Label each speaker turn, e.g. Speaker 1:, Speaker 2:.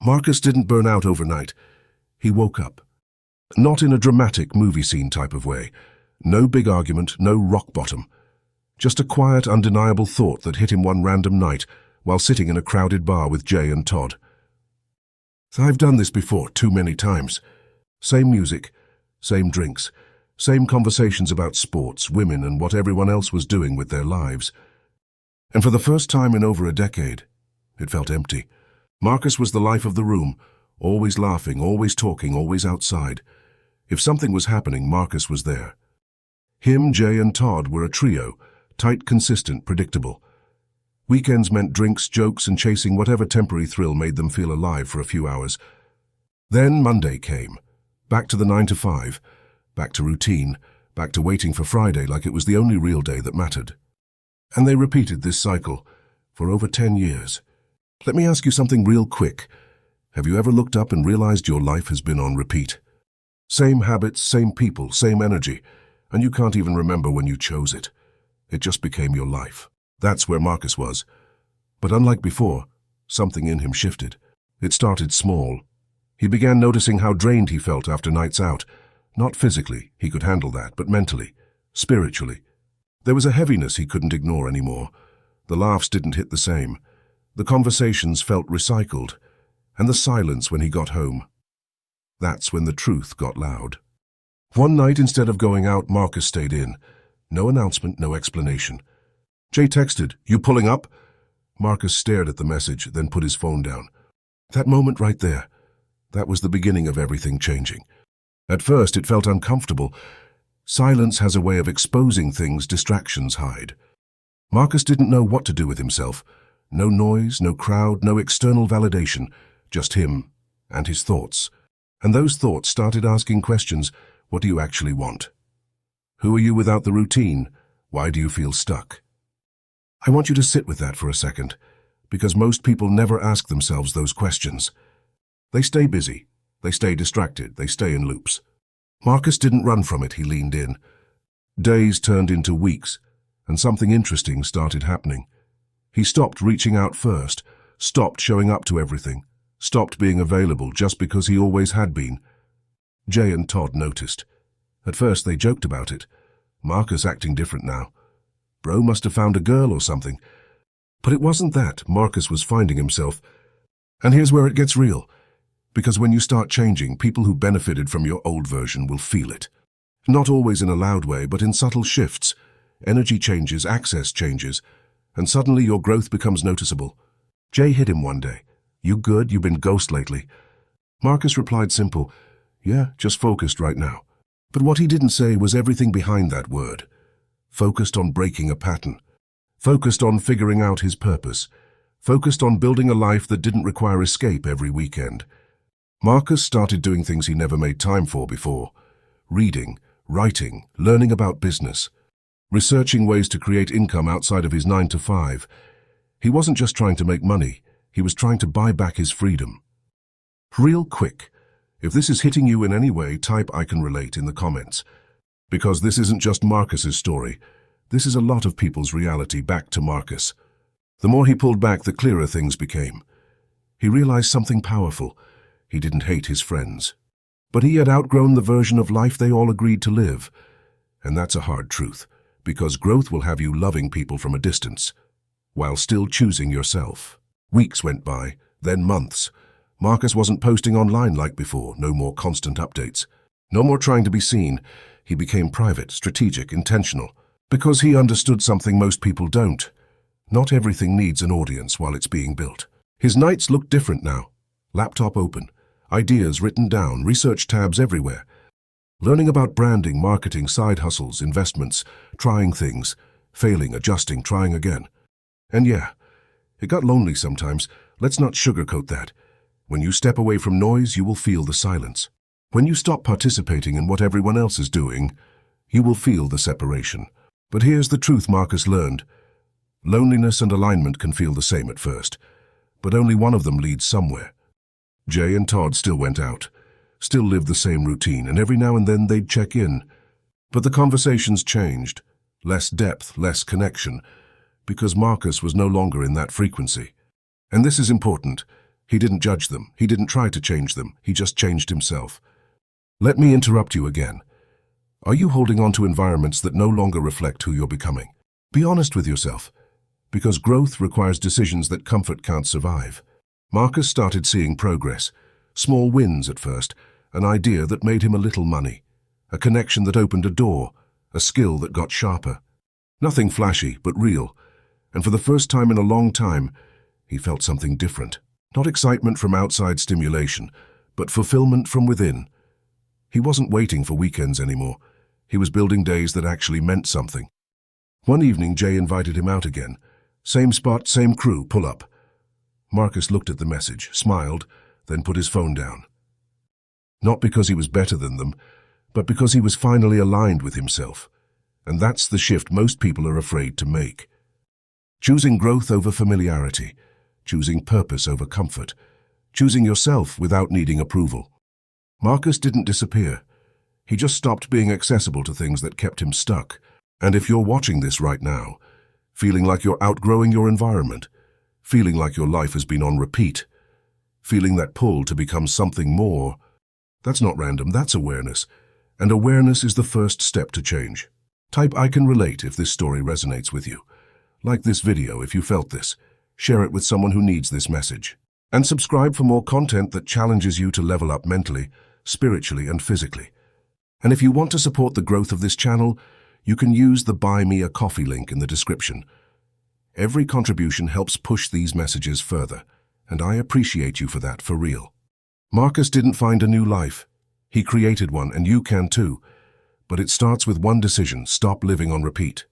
Speaker 1: Marcus didn't burn out overnight. He woke up. Not in a dramatic movie scene type of way. No big argument, no rock bottom. Just a quiet, undeniable thought that hit him one random night while sitting in a crowded bar with Jay and Todd. I've done this before, too many times. Same music, same drinks, same conversations about sports, women, and what everyone else was doing with their lives. And for the first time in over a decade, it felt empty. Marcus was the life of the room, always laughing, always talking, always outside. If something was happening, Marcus was there. Him, Jay, and Todd were a trio, tight, consistent, predictable. Weekends meant drinks, jokes, and chasing whatever temporary thrill made them feel alive for a few hours. Then Monday came. Back to the 9 to 5. Back to routine. Back to waiting for Friday like it was the only real day that mattered. And they repeated this cycle for over 10 years. Let me ask you something real quick. Have you ever looked up and realized your life has been on repeat? Same habits, same people, same energy, and you can't even remember when you chose it. It just became your life. That's where Marcus was. But unlike before, something in him shifted. It started small. He began noticing how drained he felt after nights out. Not physically, he could handle that, but mentally, spiritually. There was a heaviness he couldn't ignore anymore. The laughs didn't hit the same. The conversations felt recycled, and the silence when he got home. That's when the truth got loud. One night, instead of going out, Marcus stayed in. No announcement, no explanation. Jay texted, "You pulling up?" Marcus stared at the message, then put his phone down. That moment right there, that was the beginning of everything changing. At first, it felt uncomfortable. Silence has a way of exposing things distractions hide. Marcus didn't know what to do with himself. No noise, no crowd, no external validation, just him and his thoughts. And those thoughts started asking questions. What do you actually want? Who are you without the routine? Why do you feel stuck? I want you to sit with that for a second, because most people never ask themselves those questions. They stay busy, they stay distracted, they stay in loops. Marcus didn't run from it, he leaned in. Days turned into weeks, and something interesting started happening. He stopped reaching out first, stopped showing up to everything, stopped being available just because he always had been. Jay and Todd noticed. At first they joked about it. Marcus acting different now. Bro must have found a girl or something. But it wasn't that. Marcus was finding himself. And here's where it gets real. Because when you start changing, people who benefited from your old version will feel it. Not always in a loud way, but in subtle shifts. Energy changes, access changes, and suddenly your growth becomes noticeable. Jay hit him one day. "You good? You been ghost lately?" Marcus replied simple, "Yeah, just focused right now." But what he didn't say was everything behind that word. Focused on breaking a pattern. Focused on figuring out his purpose. Focused on building a life that didn't require escape every weekend. Marcus started doing things he never made time for before. Reading, writing, learning about business. Researching ways to create income outside of his 9 to 5. He wasn't just trying to make money, he was trying to buy back his freedom. Real quick, if this is hitting you in any way, type "I can relate" in the comments. Because this isn't just Marcus's story. This is a lot of people's reality back to Marcus. The more he pulled back, the clearer things became. He realized something powerful. He didn't hate his friends. But he had outgrown the version of life they all agreed to live. And that's a hard truth, because growth will have you loving people from a distance, while still choosing yourself. Weeks went by, then months. Marcus wasn't posting online like before, no more constant updates. No more trying to be seen. He became private, strategic, intentional, because he understood something most people don't. Not everything needs an audience while it's being built. His nights looked different now. Laptop open, ideas written down, research tabs everywhere. Learning about branding, marketing, side hustles, investments, trying things, failing, adjusting, trying again. And yeah, it got lonely sometimes. Let's not sugarcoat that. When you step away from noise, you will feel the silence. When you stop participating in what everyone else is doing, you will feel the separation. But here's the truth Marcus learned. Loneliness and alignment can feel the same at first, but only one of them leads somewhere. Jay and Todd still went out, still lived the same routine, and every now and then they'd check in. But the conversations changed. Less depth, less connection, because Marcus was no longer in that frequency. And this is important. He didn't judge them. He didn't try to change them. He just changed himself. Let me interrupt you again. Are you holding on to environments that no longer reflect who you're becoming? Be honest with yourself, because growth requires decisions that comfort can't survive. Marcus started seeing progress, small wins at first, an idea that made him a little money, a connection that opened a door, a skill that got sharper. Nothing flashy, but real, and for the first time in a long time, he felt something different. Not excitement from outside stimulation, but fulfillment from within. He wasn't waiting for weekends anymore. He was building days that actually meant something. One evening, Jay invited him out again. Same spot, same crew, pull up. Marcus looked at the message, smiled, then put his phone down. Not because he was better than them, but because he was finally aligned with himself. And that's the shift most people are afraid to make. Choosing growth over familiarity, choosing purpose over comfort, choosing yourself without needing approval. Marcus didn't disappear. He just stopped being accessible to things that kept him stuck. And if you're watching this right now, feeling like you're outgrowing your environment, feeling like your life has been on repeat, feeling that pull to become something more, that's not random, that's awareness. And awareness is the first step to change. Type "I can relate" if this story resonates with you. Like this video if you felt this. Share it with someone who needs this message. And subscribe for more content that challenges you to level up mentally, spiritually, and physically. And if you want to support the growth of this channel, you can use the Buy Me a Coffee link in the description. Every contribution helps push these messages further, and I appreciate you for that, for real. Marcus didn't find a new life. He created one, and you can too. But it starts with one decision: stop living on repeat.